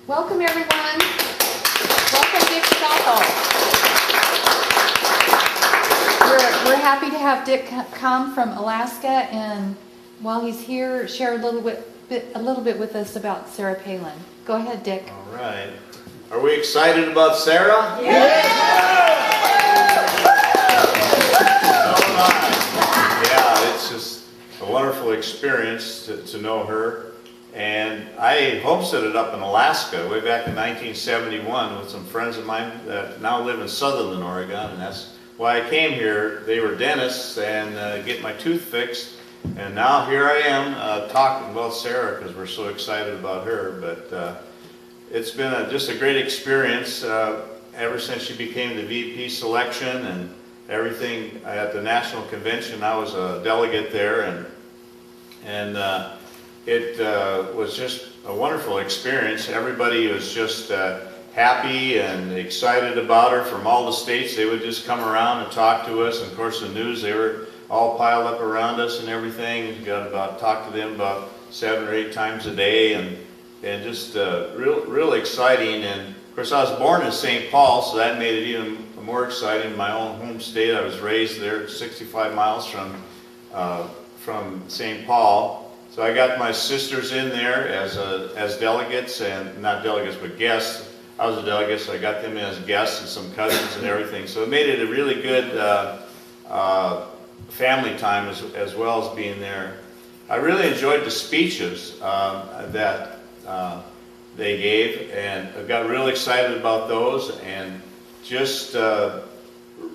Welcome, everyone. Welcome, Dick Stoffel. We're happy to have Dick come from Alaska, and while he's here, share a little bit with us about Sarah Palin. Go ahead, Dick. All right. Are we excited about Sarah? Yeah! Yeah, it's just a wonderful experience to know her. And I homesteaded up in Alaska way back in 1971 with some friends of mine that now live in Sutherland, Oregon, and that's why I came here. They were dentists and get my tooth fixed, and now here I am talking about Sarah because we're so excited about her. But it's been just a great experience ever since she became the VP selection and everything at the National Convention. I was a delegate there, and it was just a wonderful experience. Everybody was just happy and excited about her from all the states. They would just come around and talk to us. And of course, the news, they were all piled up around us and everything. We got talk to them about 7 or 8 times a day, and just real exciting. And of course, I was born in St. Paul, so that made it even more exciting. My own home state. I was raised there, 65 miles from St. Paul. So I got my sisters in there as delegates, and not delegates but guests. I was a delegate, so I got them in as guests and some cousins and everything. So it made it a really good family time as well as being there. I really enjoyed the speeches that they gave, and I got real excited about those, and just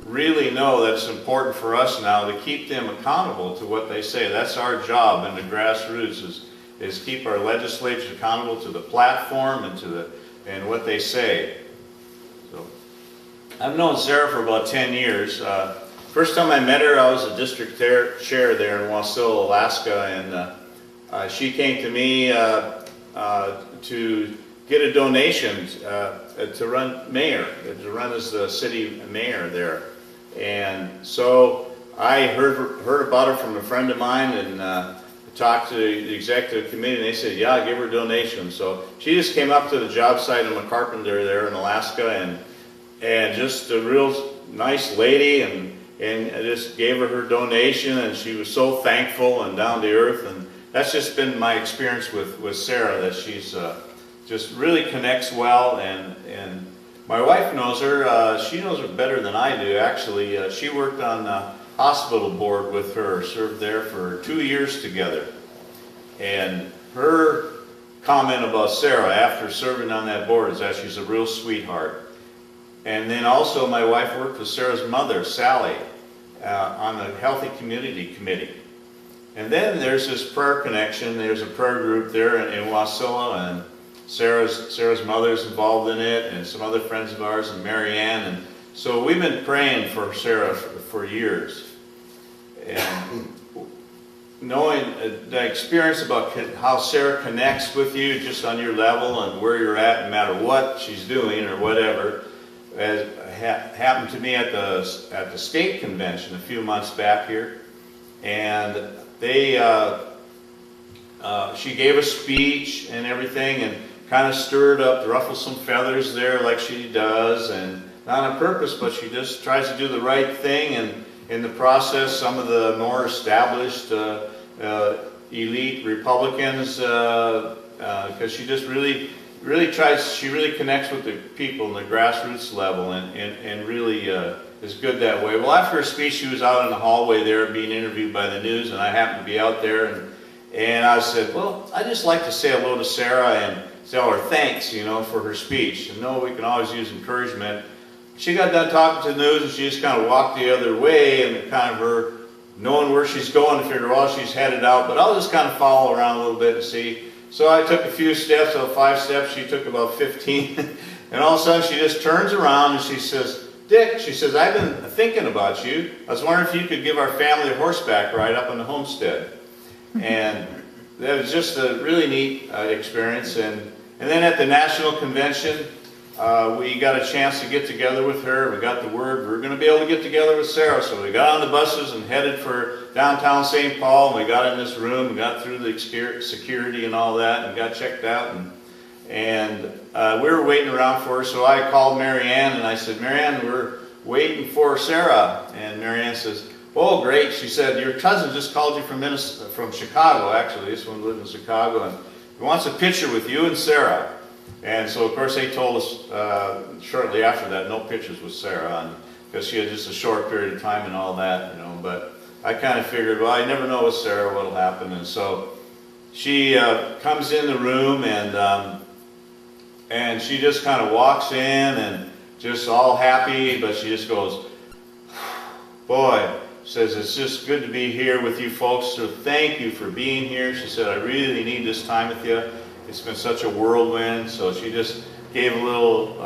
really know that it's important for us now to keep them accountable to what they say. That's our job in the grassroots, is keep our legislators accountable to the platform and what they say. So I've known Sarah for about 10 years. First time I met her, I was a district chair there in Wasilla, Alaska, and she came to me to get a donation to run as the city mayor there. And so I heard about her from a friend of mine, and talked to the executive committee, and they said, yeah, give her a donation. So she just came up to the job site. I'm a carpenter there in Alaska, and just a real nice lady, and I just gave her donation, and she was so thankful and down to earth. And that's just been my experience with Sarah, that she's just really connects well, and my wife knows her. She knows her better than I do, actually. She worked on the hospital board with her, served there for 2 years together. And her comment about Sarah after serving on that board is that she's a real sweetheart. And then also my wife worked with Sarah's mother, Sally, on the Healthy Community Committee. And then there's this prayer connection. There's a prayer group there in Wasilla, and Sarah's mother's involved in it, and some other friends of ours, and Mary Ann. And so we've been praying for Sarah for years. And knowing the experience about how Sarah connects with you just on your level and where you're at, no matter what she's doing or whatever, as happened to me at the state convention a few months back here. And she gave a speech and everything, and kind of stirred up, ruffled some feathers there like she does, and not on purpose, but she just tries to do the right thing. And in the process, some of the more established elite Republicans, because she just really tries, she really connects with the people in the grassroots level, and really is good that way. Well, after her speech, she was out in the hallway there being interviewed by the news, and I happened to be out there, and I said, well, I'd just like to say hello to Sarah and tell her thanks, for her speech. And we can always use encouragement. She got done talking to the news, and she just kind of walked the other way, and kind of her knowing where she's going to figure, she's headed out, but I'll just kind of follow around a little bit and see. So I took a few steps, 5 steps, she took about 15, and all of a sudden she just turns around and she says, Dick, she says, I've been thinking about you. I was wondering if you could give our family a horseback ride up on the homestead. And that was just a really neat experience. And then at the National Convention, we got a chance to get together with her. We got the word we were going to be able to get together with Sarah. So we got on the buses and headed for downtown St. Paul. And we got in this room and got through the security and all that and got checked out. And we were waiting around for her, so I called Mary Ann and I said, Mary Ann, we're waiting for Sarah. And Mary Ann says, oh, great. She said, your cousin just called you from Chicago, actually. This one lived in Chicago, and he wants a picture with you and Sarah. And so, of course, they told us shortly after that, no pictures with Sarah, because she had just a short period of time and all that, you know. But I kind of figured, well, I never know with Sarah what'll happen. And so she comes in the room, and she just kind of walks in and just all happy, but she just goes, boy, says, it's just good to be here with you folks, so thank you for being here. She said, I really need this time with you. It's been such a whirlwind. So she just gave a little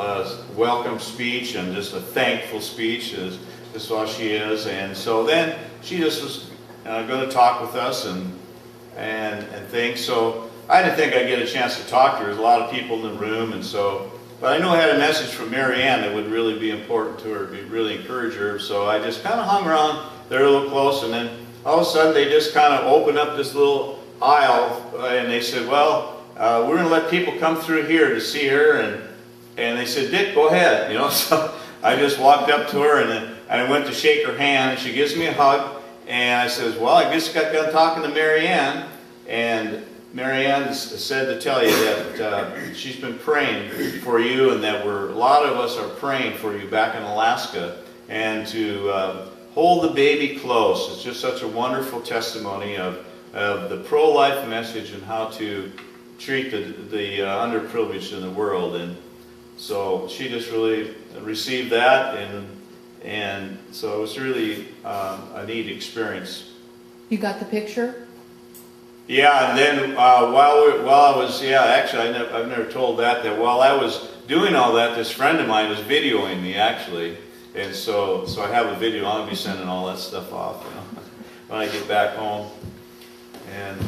welcome speech and just a thankful speech, as just what she is. And so then she just was going to talk with us and things. So I didn't think I'd get a chance to talk to her. There's a lot of people in the room, and so, but I knew I had a message from Mary Ann that would really be important to her, really encourage her. So I just kind of hung around there a little close, and then all of a sudden they just kind of opened up this little aisle, and they said, well, we're going to let people come through here to see her, and they said, Dick, go ahead, you know. So I just walked up to her, and I went to shake her hand, and she gives me a hug, and I says, well, I just got done talking to Mary Ann, and Mary Ann said to tell you that she's been praying for you, and that a lot of us are praying for you back in Alaska, and to hold the baby close. It's just such a wonderful testimony of the pro-life message and how to treat the underprivileged in the world. And so she just really received that, and so it was really a neat experience. You got the picture? Yeah, and then while I was, actually I've never told that while I was doing all that, this friend of mine was videoing me, actually. And so I have a video. I'll be sending all that stuff off, you know, when I get back home. And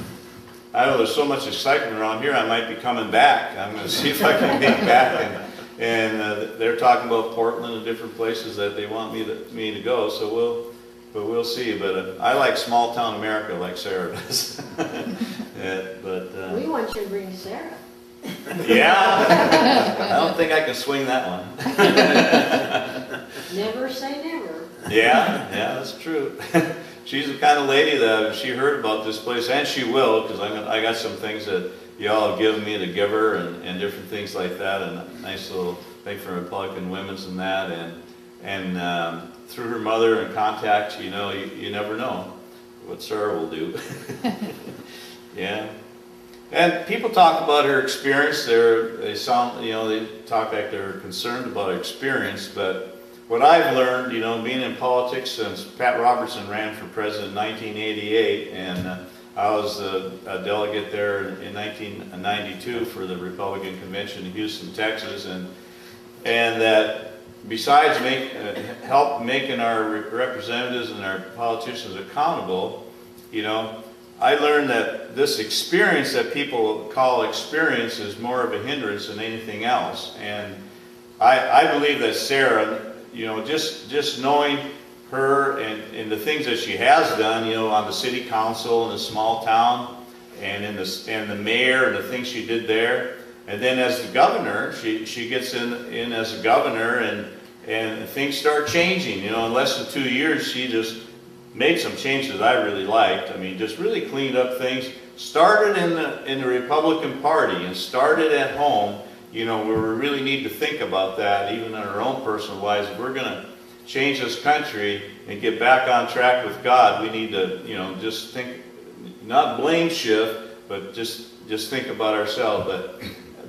I know there's so much excitement around here, I might be coming back. I'm going to see if I can get back. And they're talking about Portland and different places that they want me to go. So we'll see. But I like small town America, like Sarah does. We want you to bring Sarah. Yeah, I don't think I can swing that one. Never say never. Yeah, that's true. She's the kind of lady that if she heard about this place, and she will, because I got some things that y'all have given me to give her, and different things like that, and a nice little thing for Republican Women's and that, and through her mother and contacts, you know, you never know what Sarah will do. Yeah. And people talk about her experience. They sound, you know, they talk like they're concerned about her experience. But what I've learned, you know, being in politics since Pat Robertson ran for president in 1988, and I was a delegate there in 1992 for the Republican convention in Houston, Texas, and that besides help making our representatives and our politicians accountable, you know, I learned that this experience that people call experience is more of a hindrance than anything else. And I believe that Sarah, you know, just knowing her and the things that she has done, you know, on the city council in a small town, and in the mayor and the things she did there, and then as the governor, she gets in as a governor, and things start changing. You know, in less than 2 years, she just made some changes I really liked. I mean, just really cleaned up things. Started in the Republican Party and started at home. You know, where we really need to think about that, even in our own personal lives. If we're going to change this country and get back on track with God, we need to, you know, just think, not blame shift, but just think about ourselves.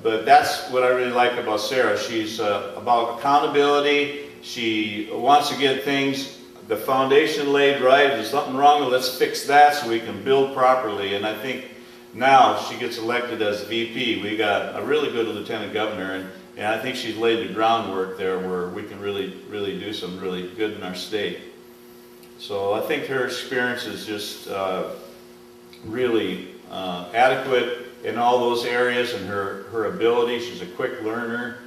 But that's what I really like about Sarah. She's about accountability. She wants to get things, the foundation laid right. If there's something wrong, let's fix that so we can build properly. And I think now she gets elected as VP. We got a really good lieutenant governor, and I think she's laid the groundwork there where we can really do some really good in our state. So I think her experience is just really adequate in all those areas, and her ability. She's a quick learner.